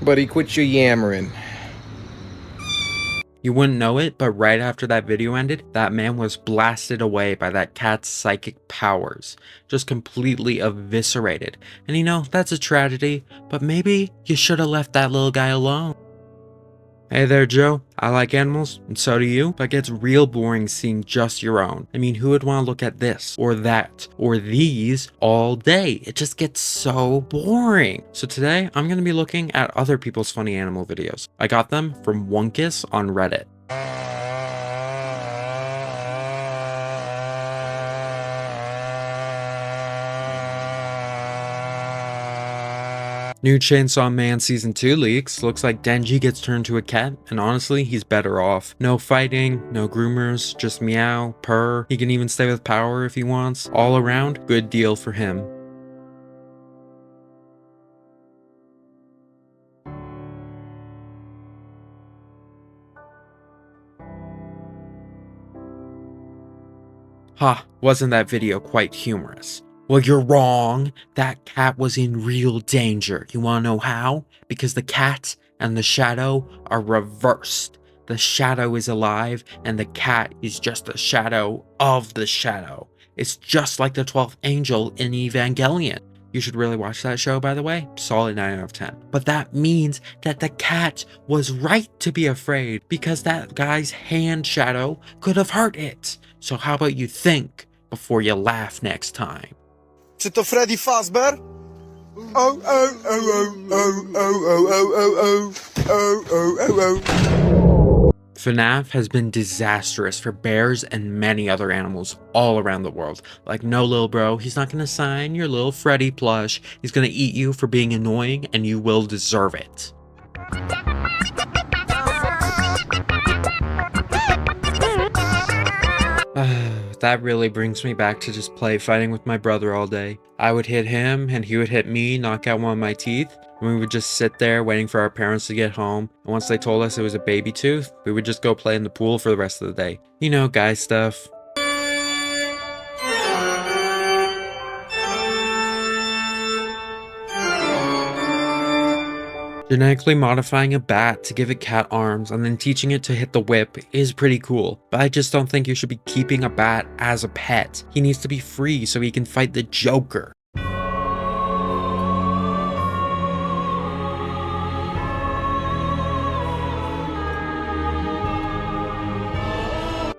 Buddy, quit your yammering. You wouldn't know it, but right after that video ended, that man was blasted away by that cat's psychic powers. Just completely eviscerated. And you know, that's a tragedy, but maybe you should have left that little guy alone. Hey there, Joe. I like animals, and so do you, but it gets real boring seeing just your own. I mean, who would want to look at this, or that, or these all day? It just gets so boring. So today, I'm going to be looking at other people's funny animal videos. I got them from Wunkus on Reddit. New Chainsaw Man Season 2 leaks. Looks like Denji gets turned to a cat, and honestly, he's better off. No fighting, no groomers, just meow, purr. He can even stay with power if he wants. All around, good deal for him. Ha, wasn't that video quite humorous? Well, you're wrong. That cat was in real danger. You wanna know how? Because the cat and the shadow are reversed. The shadow is alive, and the cat is just a shadow of the shadow. It's just like the 12th angel in Evangelion. You should really watch that show, by the way. Solid 9 out of 10. But that means that the cat was right to be afraid because that guy's hand shadow could have hurt it. So how about you think before you laugh next time? Czy to Freddy Fazbear? Oh, oh, oh, oh, oh, oh, oh, oh, oh, oh, oh, oh. FNAF has been disastrous for bears and many other animals all around the world. Like, no, little bro, he's not gonna sign your little Freddy plush. He's gonna eat you for being annoying, and you will deserve it. That really brings me back to just play fighting with my brother all day. I would hit him and he would hit me, knock out one of my teeth, and we would just sit there waiting for our parents to get home. And once they told us it was a baby tooth, we would just go play in the pool for the rest of the day. You know, guy stuff. Genetically modifying a bat to give it cat arms and then teaching it to hit the whip is pretty cool, but I just don't think you should be keeping a bat as a pet. He needs to be free so he can fight the Joker.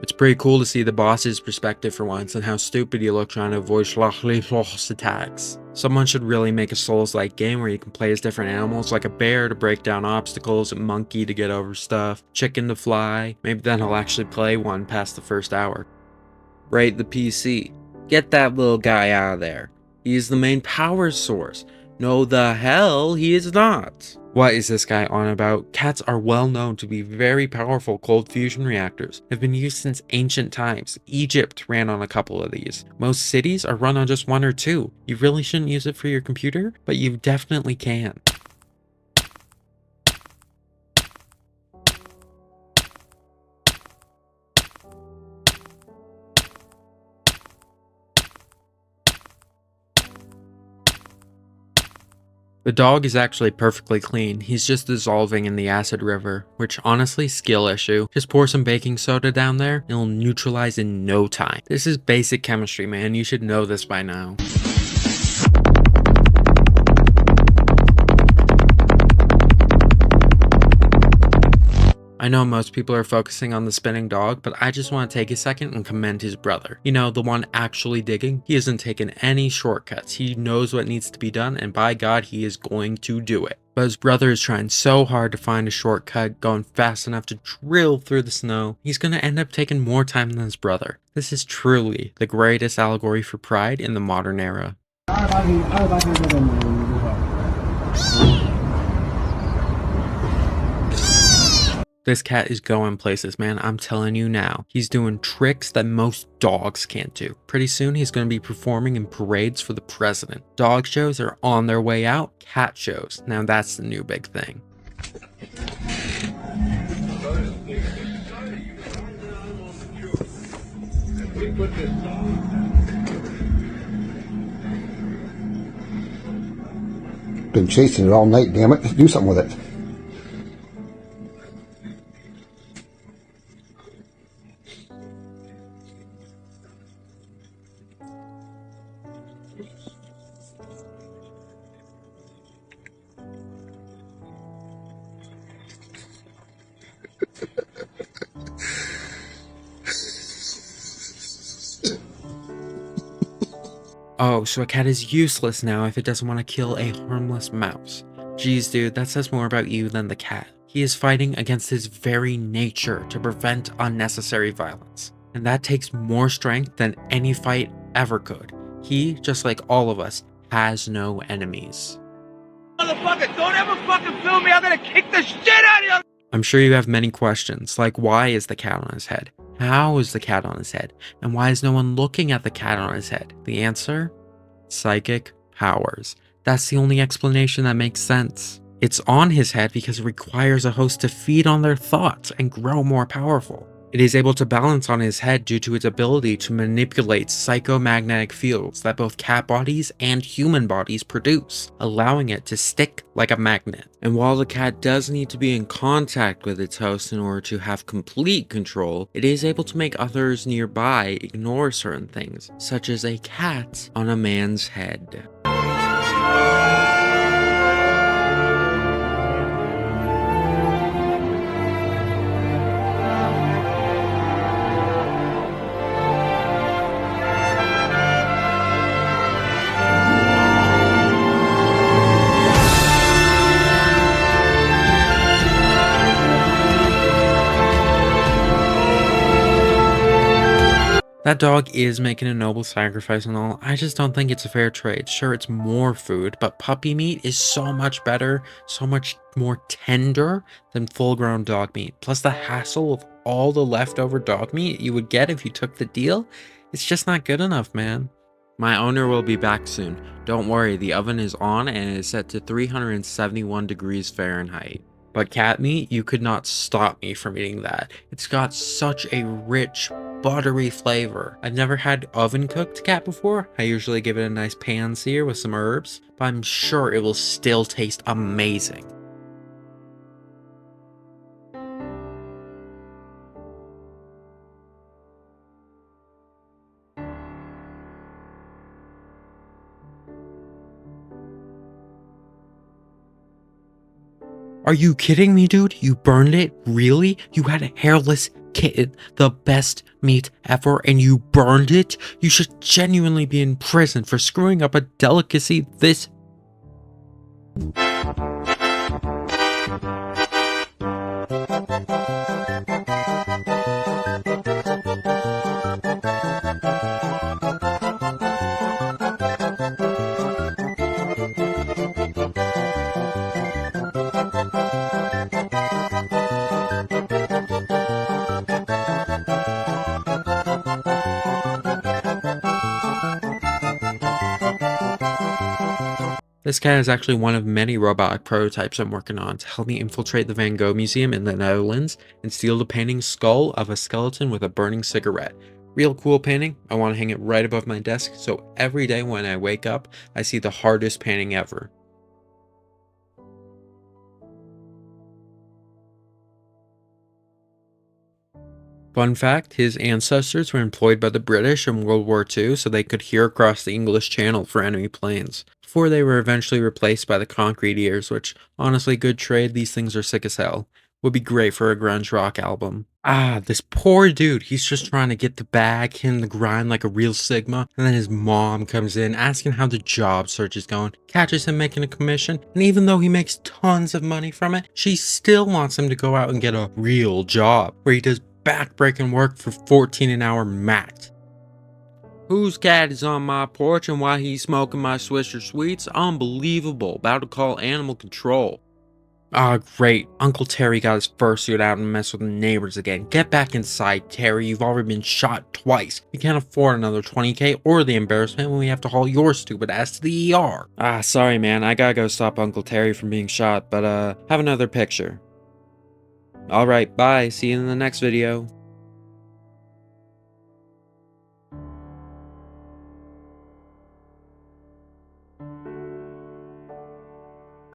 It's pretty cool to see the boss's perspective for once and how stupid you look trying to avoid Schlachli attacks. Someone should really make a Souls-like game where you can play as different animals, like a bear to break down obstacles, a monkey to get over stuff, chicken to fly. Maybe then he'll actually play one past the first hour. Rate the PC. Get that little guy out of there. He is the main power source. No, the hell he is not. What is this guy on about? Cats are well known to be very powerful cold fusion reactors. Have been used since ancient times. Egypt ran on a couple of these. Most cities are run on just one or two. You really shouldn't use it for your computer, but you definitely can. The dog is actually perfectly clean, he's just dissolving in the acid river, which honestly, skill issue. Just pour some baking soda down there, it'll neutralize in no time. This is basic chemistry, man, you should know this by now. I know most people are focusing on the spinning dog, but I just want to take a second and commend his brother. You know, the one actually digging. He hasn't taken any shortcuts. He knows what needs to be done, and by God, he is going to do it. But his brother is trying so hard to find a shortcut, going fast enough to drill through the snow. He's going to end up taking more time than his brother. This is truly the greatest allegory for pride in the modern era. This cat is going places, man. I'm telling you now. He's doing tricks that most dogs can't do. Pretty soon, he's going to be performing in parades for the president. Dog shows are on their way out. Cat shows. Now that's the new big thing. Been chasing it all night, damn it. Do something with it. Oh, so a cat is useless now if it doesn't want to kill a harmless mouse. Geez, dude, that says more about you than the cat. He is fighting against his very nature to prevent unnecessary violence. And that takes more strength than any fight ever could. He, just like all of us, has no enemies. Motherfucker, don't ever fucking film me. I'm gonna kick the shit out of you. I'm sure you have many questions, like why is the cat on his head? How is the cat on his head? And why is no one looking at the cat on his head? The answer? Psychic powers. That's the only explanation that makes sense. It's on his head because it requires a host to feed on their thoughts and grow more powerful. It is able to balance on his head due to its ability to manipulate psychomagnetic fields that both cat bodies and human bodies produce, allowing it to stick like a magnet. And while the cat does need to be in contact with its host in order to have complete control, it is able to make others nearby ignore certain things, such as a cat on a man's head. That dog is making a noble sacrifice and all, I just don't think it's a fair trade. Sure, it's more food, but puppy meat is so much better, so much more tender than full-grown dog meat. Plus the hassle of all the leftover dog meat you would get if you took the deal, it's just not good enough, man. My owner will be back soon. Don't worry, the oven is on and it is set to 371 degrees Fahrenheit. But cat meat, you could not stop me from eating that. It's got such a rich, buttery flavor. I've never had oven cooked cat before. I usually give it a nice pan sear with some herbs, but I'm sure it will still taste amazing. Are you kidding me, dude? You burned it? Really? You had a hairless kitten, the best meat ever, and you burned it? You should genuinely be in prison for screwing up a delicacy this... This cat is actually one of many robotic prototypes I'm working on to help me infiltrate the Van Gogh Museum in the Netherlands and steal the painting skull of a skeleton with a burning cigarette. Real cool painting. I want to hang it right above my desk so every day when I wake up, I see the hardest painting ever. Fun fact, his ancestors were employed by the British in World War II so they could hear across the English Channel for enemy planes, before they were eventually replaced by the concrete ears, which, honestly, good trade, these things are sick as hell. Would be great for a grunge rock album. Ah, this poor dude, he's just trying to get the bag, hitting the grind like a real Sigma, and then his mom comes in asking how the job search is going, catches him making a commission, and even though he makes tons of money from it, she still wants him to go out and get a real job, where he does back-breaking work for $14 an hour max. Whose cat is on my porch and why he's smoking my Swisher Sweets? Unbelievable. About to call animal control. Ah, great. Uncle Terry got his fursuit out and messed with the neighbors again. Get back inside, Terry. You've already been shot twice. We can't afford another $20K or the embarrassment when we have to haul your stupid ass to the ER. Ah, sorry, man. I gotta go stop Uncle Terry from being shot, but have another picture. Alright, bye. See you in the next video.